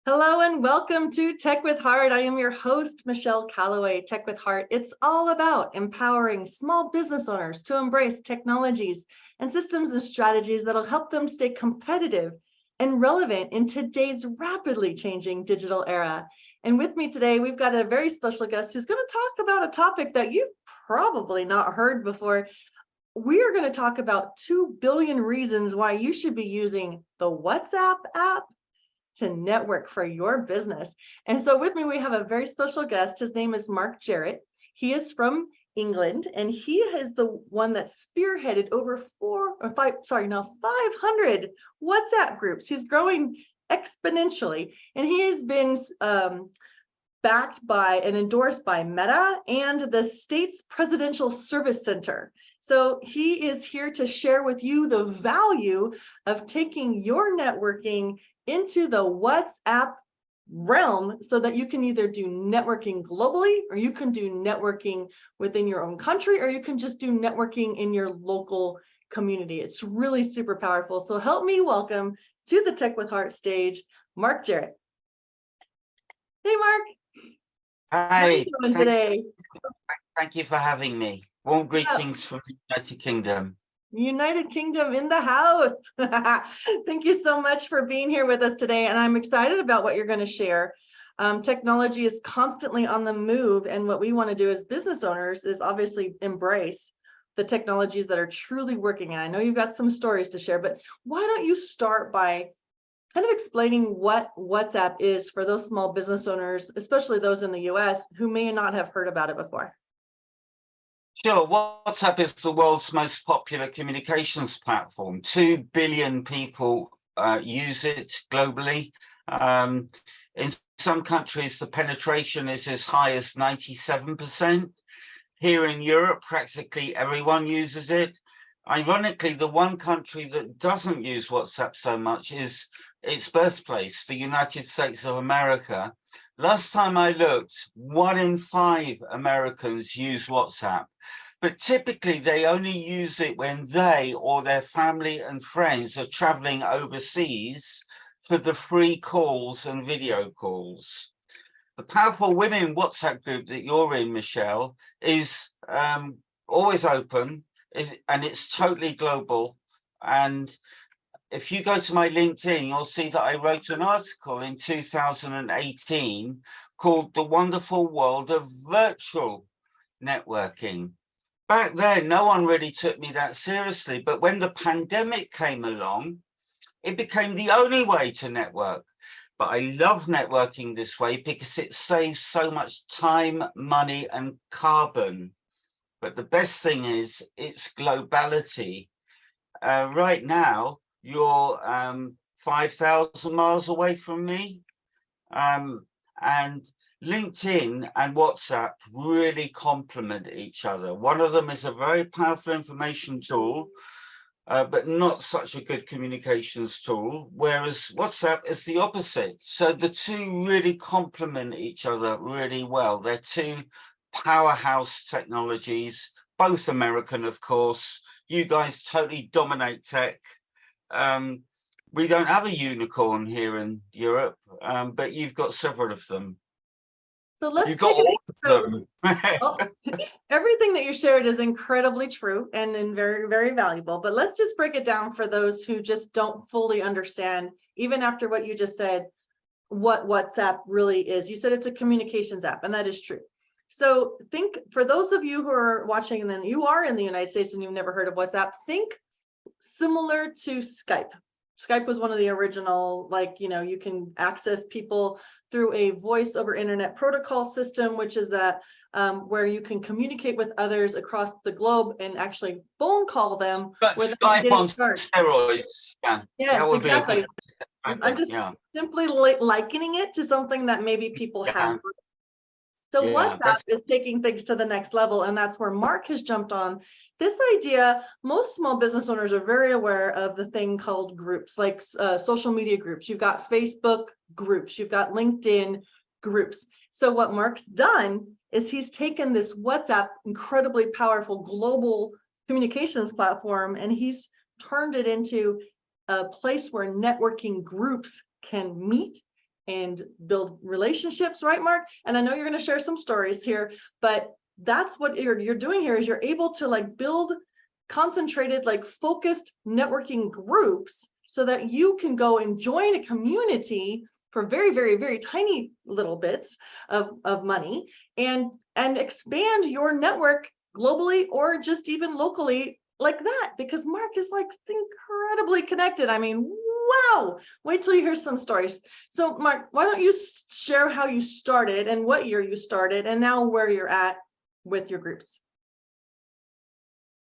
Hello and welcome to Tech with Heart. I am your host, Michelle Calloway. Tech with Heart, it's all about empowering small business owners to embrace technologies and systems and strategies that'll help them stay competitive and relevant in today's rapidly changing digital era. And with me today, we've got a very special guest who's going to talk about a topic that you've probably not heard before. We are going to talk about 2 billion reasons why you should be using the WhatsApp app to network for your business. And so with me, we have a very special guest. His name is Marc Jarrett. He is from England, and he is the one that spearheaded over 500 WhatsApp groups. He's growing exponentially, and he has been backed by and endorsed by Meta and the state's Presidential Service Center. So he is here to share with you the value of taking your networking into the WhatsApp realm so that you can either do networking globally, or you can do networking within your own country, or you can just do networking in your local community. It's really super powerful. So help me welcome to the Tech with Heart stage, Marc Jarrett. Hey, Marc. Hi. How are you doing today? Thank you for having me. Warm greetings from the United Kingdom. United Kingdom in the house. Thank you so much for being here with us today. And I'm excited about what you're going to share. Technology is constantly on the move. And what we want to do as business owners is obviously embrace the technologies that are truly working. And I know you've got some stories to share, but why don't you start by kind of explaining what WhatsApp is for those small business owners, especially those in the US who may not have heard about it before? Sure. WhatsApp is the world's most popular communications platform. 2 billion people use it globally. In some countries, the penetration is as high as 97%. Here in Europe, practically everyone uses it. Ironically, the one country that doesn't use WhatsApp so much is its birthplace, the United States of America. Last time I looked, 1 in 5 Americans use WhatsApp, but typically they only use it when they or their family and friends are traveling overseas for the free calls and video calls. The Powerful Women WhatsApp group that you're in, Michelle, is always open, and it's totally global. And if you go to my LinkedIn, you'll see that I wrote an article in 2018 called The Wonderful World of Virtual Networking. Back then, no one really took me that seriously, but when the pandemic came along, it became the only way to network. But I love networking this way because it saves so much time, money, and carbon. But the best thing is its globality. Right now, you're 5,000 miles away from me. And LinkedIn and WhatsApp really complement each other. One of them is a very powerful information tool, but not such a good communications tool, whereas WhatsApp is the opposite. So the two really complement each other really well. They're two powerhouse technologies, both American, of course. You guys totally dominate tech. We don't have a unicorn here in Europe, but you've got several of them. So let's You've got all of them. Well, everything that you shared is incredibly true and very, very valuable. But let's just break it down for those who just don't fully understand, even after what you just said, what WhatsApp really is. You said it's a communications app, and that is true. So think, for those of you who are watching and then you are in the United States and you've never heard of WhatsApp, think similar to Skype. Skype was one of the original, like, you can access people through a voice over internet protocol system, which is that where you can communicate with others across the globe and actually phone call them. But Skype on steroids. Yeah. Yes, exactly. I'm just simply likening it to something that maybe people have. So Yeah, WhatsApp is taking things to the next level, and that's where Mark has jumped on this idea. Most small business owners are very aware of the thing called groups, like social media groups. You've got Facebook groups, you've got LinkedIn groups. So what Mark's done is he's taken this WhatsApp, incredibly powerful global communications platform, and he's turned it into a place where networking groups can meet and build relationships, right, Mark? And I know you're going to share some stories here, but that's what you're doing here is you're able to like build concentrated, like focused networking groups so that you can go and join a community for very, very, very tiny little bits of money and expand your network globally or just even locally like that, because Mark is like incredibly connected. I mean, wow, wait till you hear some stories. So Mark, why don't you share how you started and what year you started and now where you're at with your groups?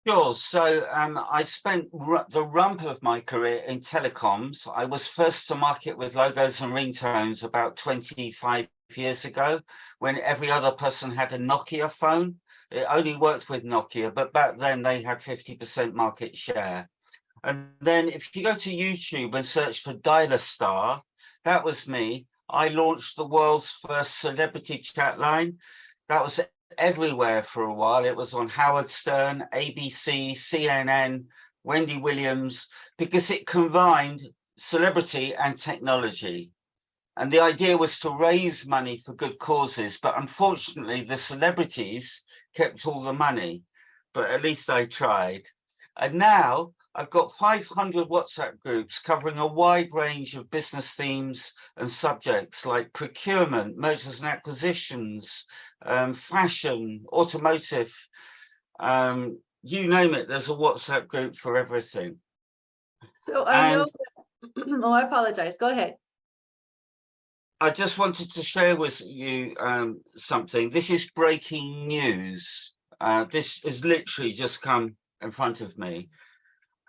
Sure. So I spent the rump of my career in telecoms. I was first to market with logos and ringtones about 25 years ago, when every other person had a Nokia phone. It only worked with Nokia, but back then they had 50% market share. And then if you go to YouTube and search for Dialer Star, that was me. I launched the world's first celebrity chat line. That was everywhere for a while. It was on Howard Stern, ABC, CNN, Wendy Williams, because it combined celebrity and technology. And the idea was to raise money for good causes. But unfortunately, the celebrities kept all the money. But at least I tried. And now I've got 500 WhatsApp groups covering a wide range of business themes and subjects like procurement, mergers and acquisitions, fashion, automotive, you name it, there's a WhatsApp group for everything. So I know, oh, I apologize. Go ahead. I just wanted to share with you something. This is breaking news. This has literally just come in front of me.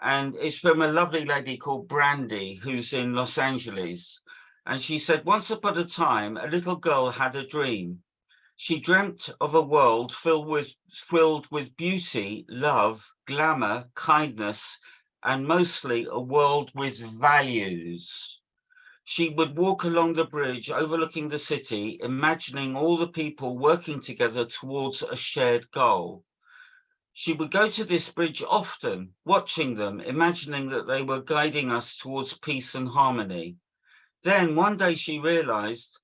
And it's from a lovely lady called Brandy, who's in Los Angeles. And she said, once upon a time, a little girl had a dream. She dreamt of a world filled with beauty, love, glamour, kindness, and mostly a world with values. She would walk along the bridge overlooking the city, imagining all the people working together towards a shared goal. She would go to this bridge often, watching them, imagining that they were guiding us towards peace and harmony. Then one day she realized,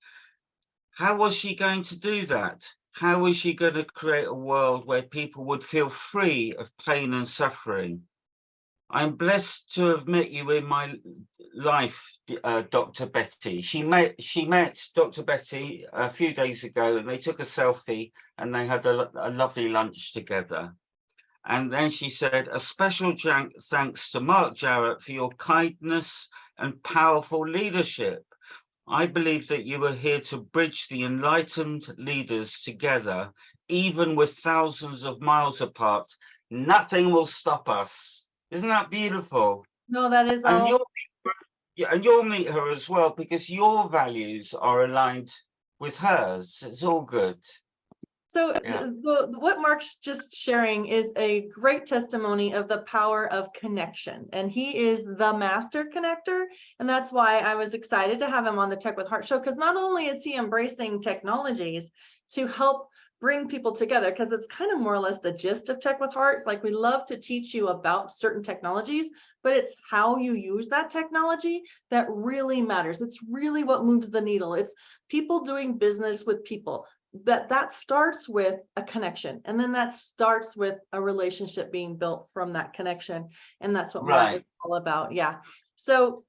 how was she going to do that? How was she going to create a world where people would feel free of pain and suffering? I'm blessed to have met you in my life, Dr. Betty. She met Dr. Betty a few days ago, and they took a selfie and they had a lovely lunch together. And then she said, a special thanks to Marc Jarrett for your kindness and powerful leadership. I believe that you are here to bridge the enlightened leaders together, even with thousands of miles apart. Nothing will stop us. Isn't that beautiful? No, that is And all. you'll meet her as well, because your values are aligned with hers. It's all good. So Yeah. what Mark's just sharing is a great testimony of the power of connection. And he is the master connector. And that's why I was excited to have him on the Tech with Heart show, because not only is he embracing technologies to help bring people together, because it's kind of more or less the gist of Tech with Heart. It's like we love to teach you about certain technologies, but it's how you use that technology that really matters. It's really what moves the needle. It's people doing business with people. That starts with a connection, and then that starts with a relationship being built from that connection, and that's what Mark is all about. Yeah. So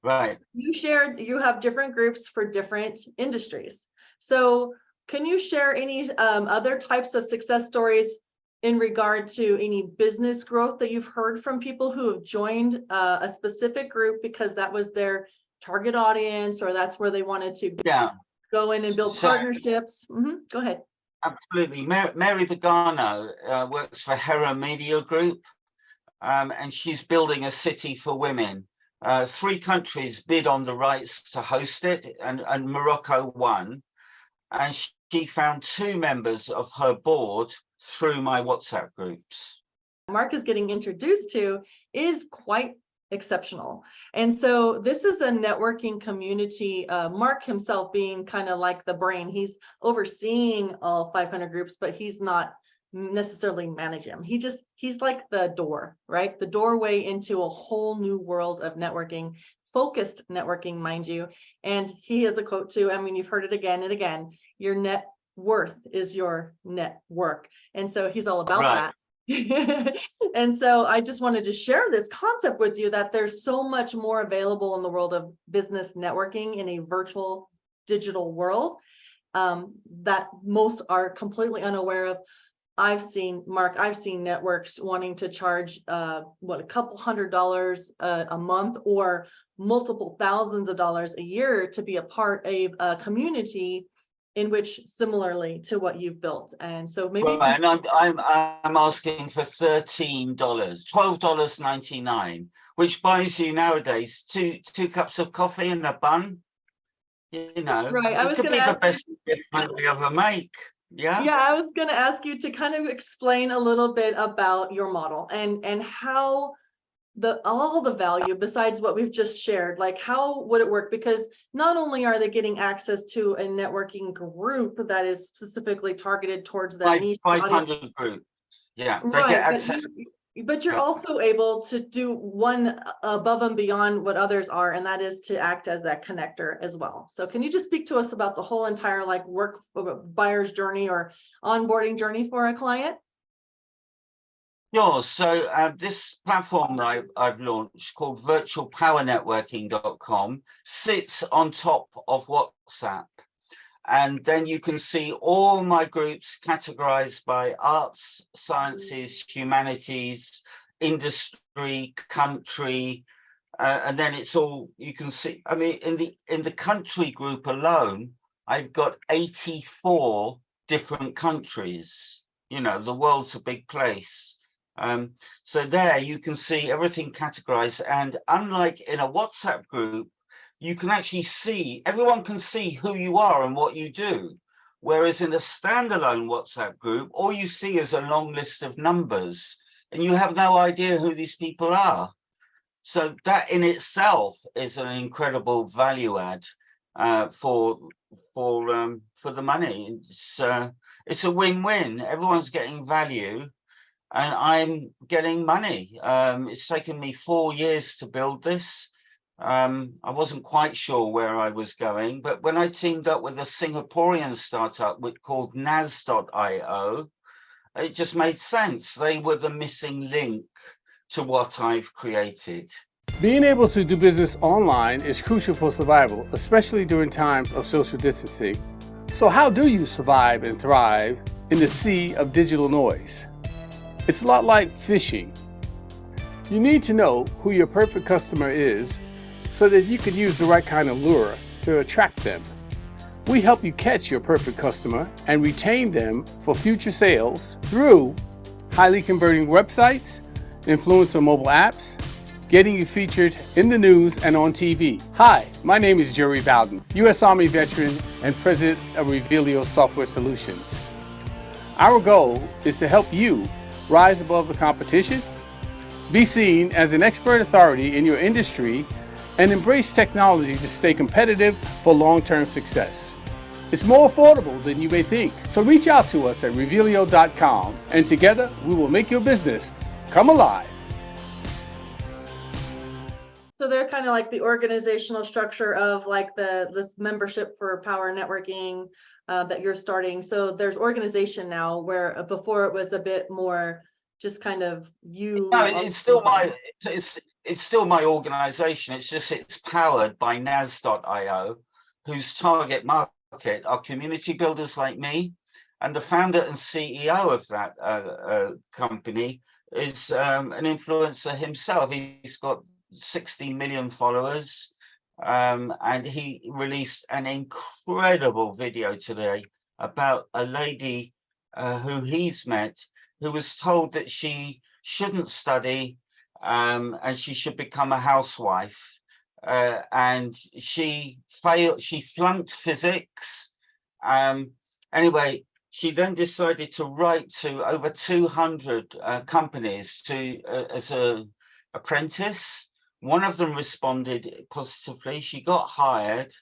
you shared you have different groups for different industries. So can you share any other types of success stories in regard to any business growth that you've heard from people who have joined a specific group because that was their target audience, or that's where they wanted to go in and build partnerships? Go ahead. Absolutely. Mary Pagano works for Hera Media Group, and she's building a city for women. 3 countries bid on the rights to host it, and Morocco won. and she found 2 members of her board through my WhatsApp groups. Marc is getting introduced to is quite exceptional. And so this is a networking community, Marc himself being kind of like the brain. He's overseeing all 500 groups, but he's not necessarily managing them. He's like the door, right? The doorway into a whole new world of networking, focused networking, mind you. And he has a quote too. I mean, you've heard it again and again. Your net worth is your network. And so he's all about that. And so I just wanted to share this concept with you, that there's so much more available in the world of business networking in a virtual digital world that most are completely unaware of. I've seen, Marc, I've seen networks wanting to charge a couple $100 a month or multiple thousands of dollars a year to be a part of a community in which similarly to what you've built. And so maybe and I'm asking for $13, $12.99, which buys you nowadays two cups of coffee and a bun. You know, right. it could be the best gift we ever make. Yeah, I was going to ask you to kind of explain a little bit about your model and how all the value besides what we've just shared, like how would it work? Because not only are they getting access to a networking group that is specifically targeted towards their niche 500 groups. Yeah, they right, get access. But you're also able to do one above and beyond what others are, and that is to act as that connector as well. So can you just speak to us about the whole entire like work buyer's journey or onboarding journey for a client? Sure. So this platform that I've launched called virtualpowernetworking.com sits on top of WhatsApp. And then you can see all my groups categorized by arts, sciences, humanities, industry, country, and then it's all you can see. I mean, in the country group alone, I've got 84 different countries. You know, the world's a big place. So there you can see everything categorized. And unlike in a WhatsApp group, you can actually see, everyone can see who you are and what you do. Whereas in a standalone WhatsApp group, all you see is a long list of numbers and you have no idea who these people are. So that in itself is an incredible value add for the money. It's a win-win. Everyone's getting value and I'm getting money. It's taken me 4 years to build this. I wasn't quite sure where I was going, but when I teamed up with a Singaporean startup called Nas.io, it just made sense. They were the missing link to what I've created. Being able to do business online is crucial for survival, especially during times of social distancing. So how do you survive and thrive in the sea of digital noise? It's a lot like fishing. You need to know who your perfect customer is so that you can use the right kind of lure to attract them. We help you catch your perfect customer and retain them for future sales through highly converting websites, influencer mobile apps, getting you featured in the news and on TV. Hi, my name is Jerry Bowden, U.S. Army veteran and president of Revealio Software Solutions. Our goal is to help you rise above the competition, be seen as an expert authority in your industry, and embrace technology to stay competitive for long-term success. It's more affordable than you may think. So reach out to us at revealio.com and together we will make your business come alive. So they're kind of like the organizational structure of like this membership for Power Networking that you're starting. So there's organization now where before it was a bit more just kind of you. No, it's still my organization. It's just it's powered by Nas.io, whose target market are community builders like me. And the founder and CEO of that company is an influencer himself. He's got 60 million followers. And he released an incredible video today about a lady who he's met, who was told that she shouldn't study and she should become a housewife. And she flunked physics Anyway, she then decided to write to over 200 companies as an apprentice. One of them responded positively. She got hired,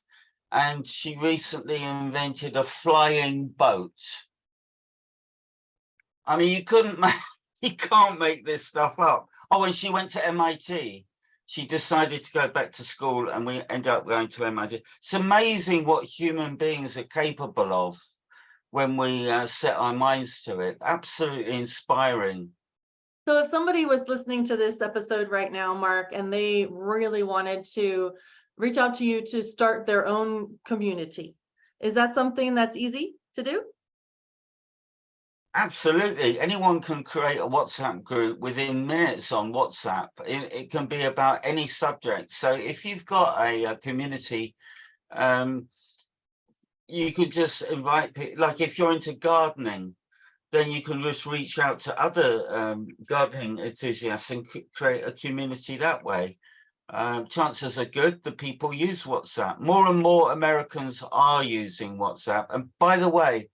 and she recently invented a flying boat. I mean, you can't make this stuff up. Oh, and she went to MIT. She decided to go back to school, and we ended up going to MIT. It's amazing what human beings are capable of when we set our minds to it. Absolutely inspiring. So if somebody was listening to this episode right now, Mark, and they really wanted to reach out to you to start their own community, is that something that's easy to do? Absolutely. Anyone can create a WhatsApp group within minutes on WhatsApp. It can be about any subject. So if you've got a community, you could just invite people. Like if you're into gardening, then you can just reach out to other gardening enthusiasts and create a community that way. Chances are good that people use WhatsApp. More and more Americans are using WhatsApp. And by the way,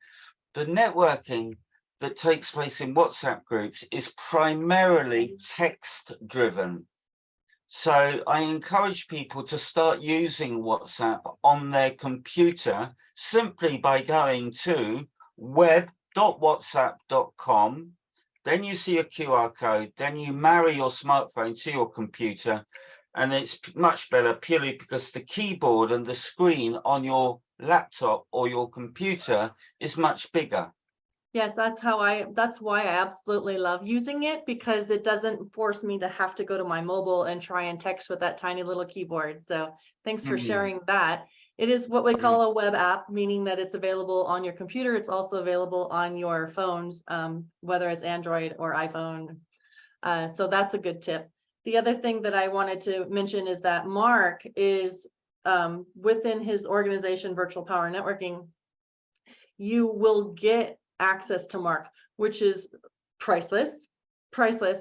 the networking that takes place in WhatsApp groups is primarily text driven. So I encourage people to start using WhatsApp on their computer simply by going to web.whatsapp.com. Then you see a QR code, then you marry your smartphone to your computer, and it's much better purely because the keyboard and the screen on your laptop or your computer is much bigger. Yes, that's why I absolutely love using it, because it doesn't force me to have to go to my mobile and try and text with that tiny little keyboard. So thanks for sharing that. It is what we call a web app, meaning that it's available on your computer. It's also available on your phones, whether it's Android or iPhone. So that's a good tip. The other thing that I wanted to mention is that Mark is within his organization, Virtual Power Networking, you will get access to Mark, which is priceless,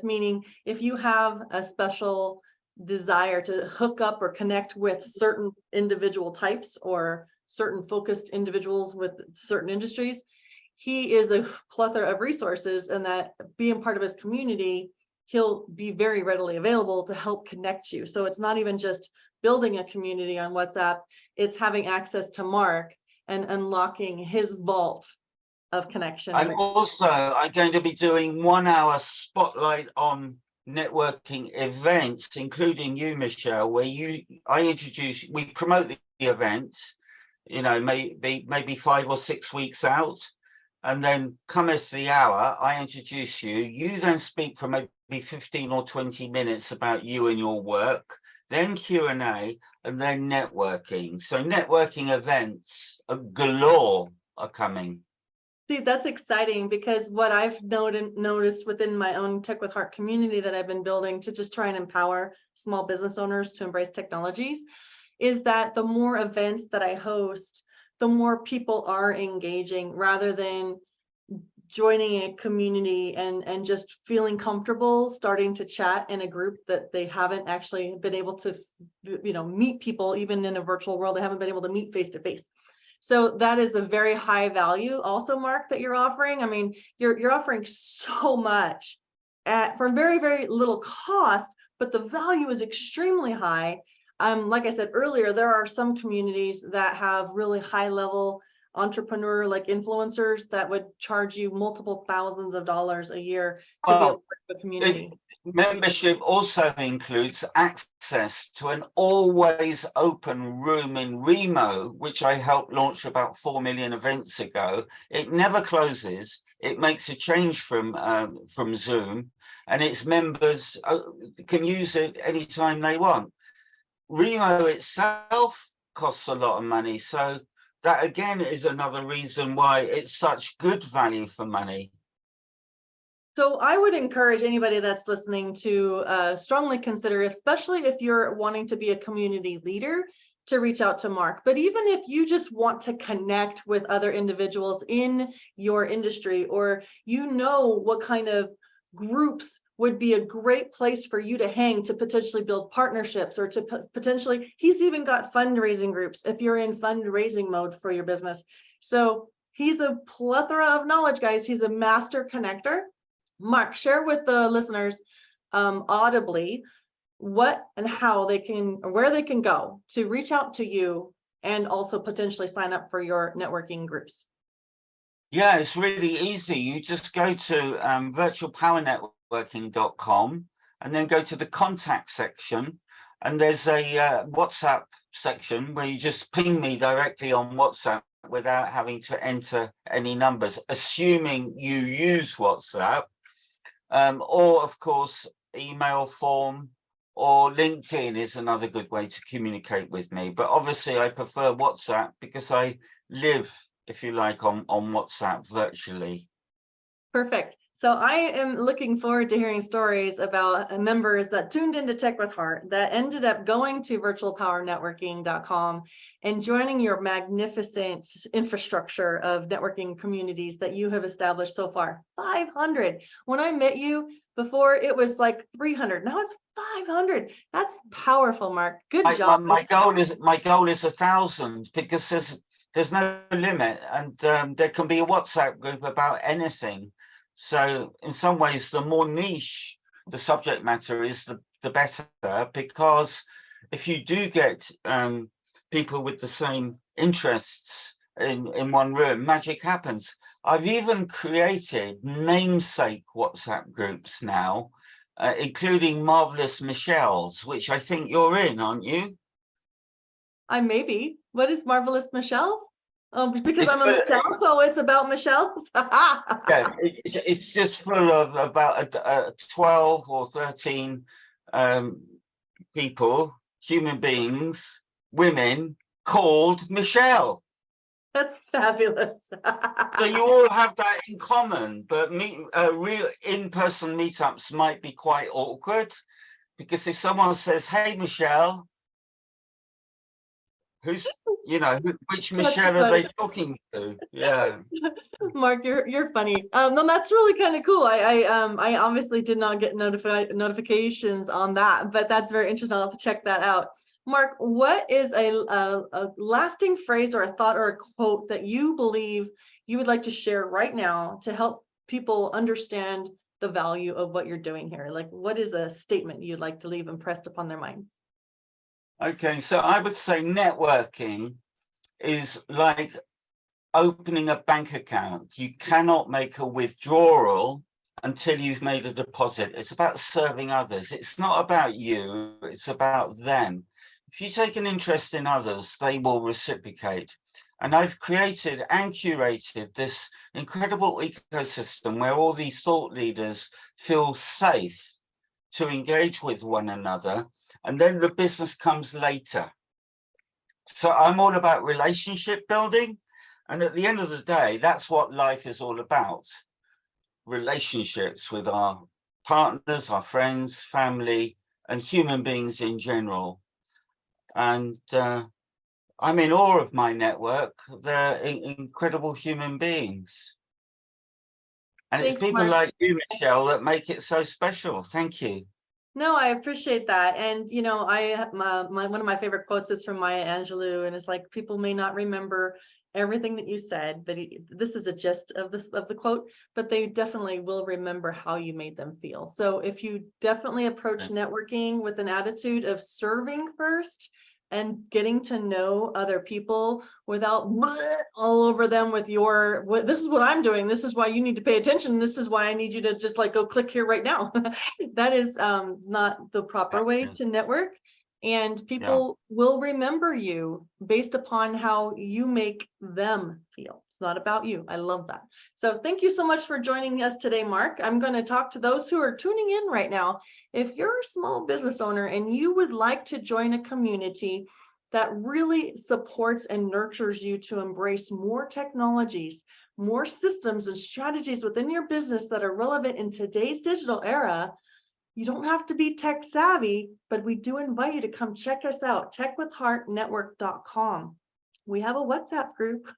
meaning if you have a special desire to hook up or connect with certain individual types or certain focused individuals with certain industries, he is a plethora of resources, and that being part of his community, he'll be very readily available to help connect you. So it's not even just building a community on WhatsApp, it's having access to Mark and unlocking his vault of connection. And also, I'm going to be doing 1 hour spotlight on networking events, including you, Michelle, where we promote the event, maybe 5 or 6 weeks out. And then cometh the hour, I introduce you. You then speak for maybe 15 or 20 minutes about you and your work, then Q&A, and then networking. So networking events galore are coming. See, that's exciting, because what I've noticed within my own Tech with Heart community that I've been building to just try and empower small business owners to embrace technologies is that the more events that I host, the more people are engaging, rather than joining a community and just feeling comfortable starting to chat in a group that they haven't actually been able to, meet people, even in a virtual world. They haven't been able to meet face to face. So that is a very high value also, Mark, that you're offering. I mean, you're offering so much for very, very little cost, but the value is extremely high. Like I said earlier, there are some communities that have really high level entrepreneur like influencers that would charge you multiple thousands of dollars a year to be a part of a community. Membership also includes access to an always open room in Remo, which I helped launch about 4 million events ago. It never closes. It makes a change from Zoom, and its members can use it anytime they want. Remo itself costs a lot of money, so that again is another reason why it's such good value for money. So I would encourage anybody that's listening to strongly consider, especially if you're wanting to be a community leader, to reach out to Mark. But even if you just want to connect with other individuals in your industry, or what kind of groups would be a great place for you to hang to potentially build partnerships, or to potentially, he's even got fundraising groups. If you're in fundraising mode for your business, So he's a plethora of knowledge, guys. He's a master connector. Marc, share with the listeners audibly what and how they can, or where they can go to reach out to you and also potentially sign up for your networking groups. Yeah, it's really easy. You just go to virtualpowernetworking.com and then go to the contact section. And there's a WhatsApp section where you just ping me directly on WhatsApp without having to enter any numbers, assuming you use WhatsApp, or of course, email form or LinkedIn is another good way to communicate with me. But obviously I prefer WhatsApp because I live, if you like, on WhatsApp virtually. Perfect. So I am looking forward to hearing stories about members that tuned into Tech with Heart that ended up going to virtualpowernetworking.com and joining your magnificent infrastructure of networking communities that you have established so far. 500. When I met you before, it was like 300. Now it's 500. That's powerful, Marc. Good job. My goal is 1,000 because there's no limit, and there can be a WhatsApp group about anything. So in some ways, the more niche the subject matter is, the better, because if you do get people with the same interests in one room, magic happens. I've even created namesake WhatsApp groups now, including Marvelous Michelle's, which I think you're in, aren't you? I may be. What is Marvelous Michelle's? Because I'm a Michelle, so it's about Michelle's. Yeah, it's just full of about 12 or 13 people, human beings, women called Michelle. That's fabulous. So you all have that in common, but real in-person meetups might be quite awkward, because if someone says, "Hey, Michelle," who's, which Michelle are they talking to? Yeah. Marc, you're funny. No, that's really kind of cool. I obviously did not get notifications on that, but that's very interesting. I'll have to check that out. Marc, what is a lasting phrase or a thought or a quote that you believe you would like to share right now to help people understand the value of what you're doing here? Like, what is a statement you'd like to leave impressed upon their mind? Okay, so I would say networking is like opening a bank account. You cannot make a withdrawal until you've made a deposit. It's about serving others. It's not about you, it's about them. If you take an interest in others, they will reciprocate. And I've created and curated this incredible ecosystem where all these thought leaders feel safe to engage with one another, and then the business comes later. So I'm all about relationship building, and at the end of the day, that's what life is all about. Relationships with our partners, our friends, family, and human beings in general. And I'm in awe of my network. They're incredible human beings. And Thanks, it's people Marc. like you, Michelle, that make it so special. Thank you. No, I appreciate that. And, one of my favorite quotes is from Maya Angelou, and it's like, people may not remember everything that you said, but this is a gist of the quote, but they definitely will remember how you made them feel. So if you definitely approach networking with an attitude of serving first and getting to know other people without all over them with this is what I'm doing, this is why you need to pay attention, this is why I need you to just like go click here right now. That is not the proper way to network. And people will remember you based upon how you make them feel. It's not about you. I love that. So thank you so much for joining us today, Marc. I'm going to talk to those who are tuning in right now. If you're a small business owner and you would like to join a community that really supports and nurtures you to embrace more technologies, more systems and strategies within your business that are relevant in today's digital era, you don't have to be tech savvy, but we do invite you to come check us out, techwithheartnetwork.com. We have a WhatsApp group.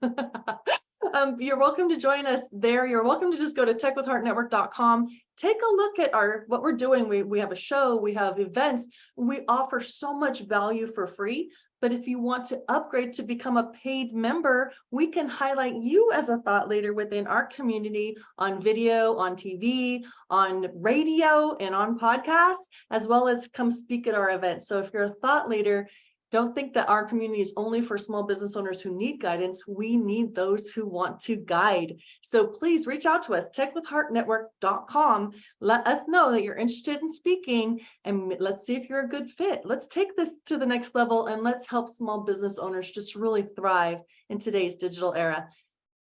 You're welcome to join us there. You're welcome to just go to techwithheartnetwork.com. Take a look at what we're doing. We have a show, we have events. We offer so much value for free, But if you want to upgrade to become a paid member, we can highlight you as a thought leader within our community on video, on TV, on radio, and on podcasts, as well as come speak at our events. So if you're a thought leader, don't think that our community is only for small business owners who need guidance. We need those who want to guide. So please reach out to us, techwithheartnetwork.com. Let us know that you're interested in speaking, and let's see if you're a good fit. Let's take this to the next level, and let's help small business owners just really thrive in today's digital era.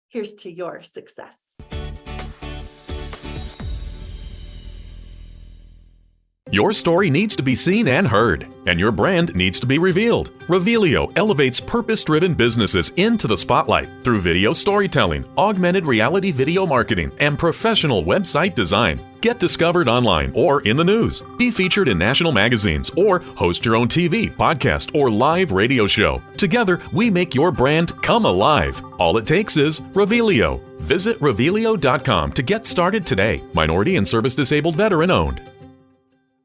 Here's to your success. Your story needs to be seen and heard, and your brand needs to be revealed. Revealio elevates purpose-driven businesses into the spotlight through video storytelling, augmented reality video marketing, and professional website design. Get discovered online or in the news. Be featured in national magazines or host your own TV, podcast, or live radio show. Together, we make your brand come alive. All it takes is Revealio. Visit Revealio.com to get started today. Minority and service disabled veteran owned.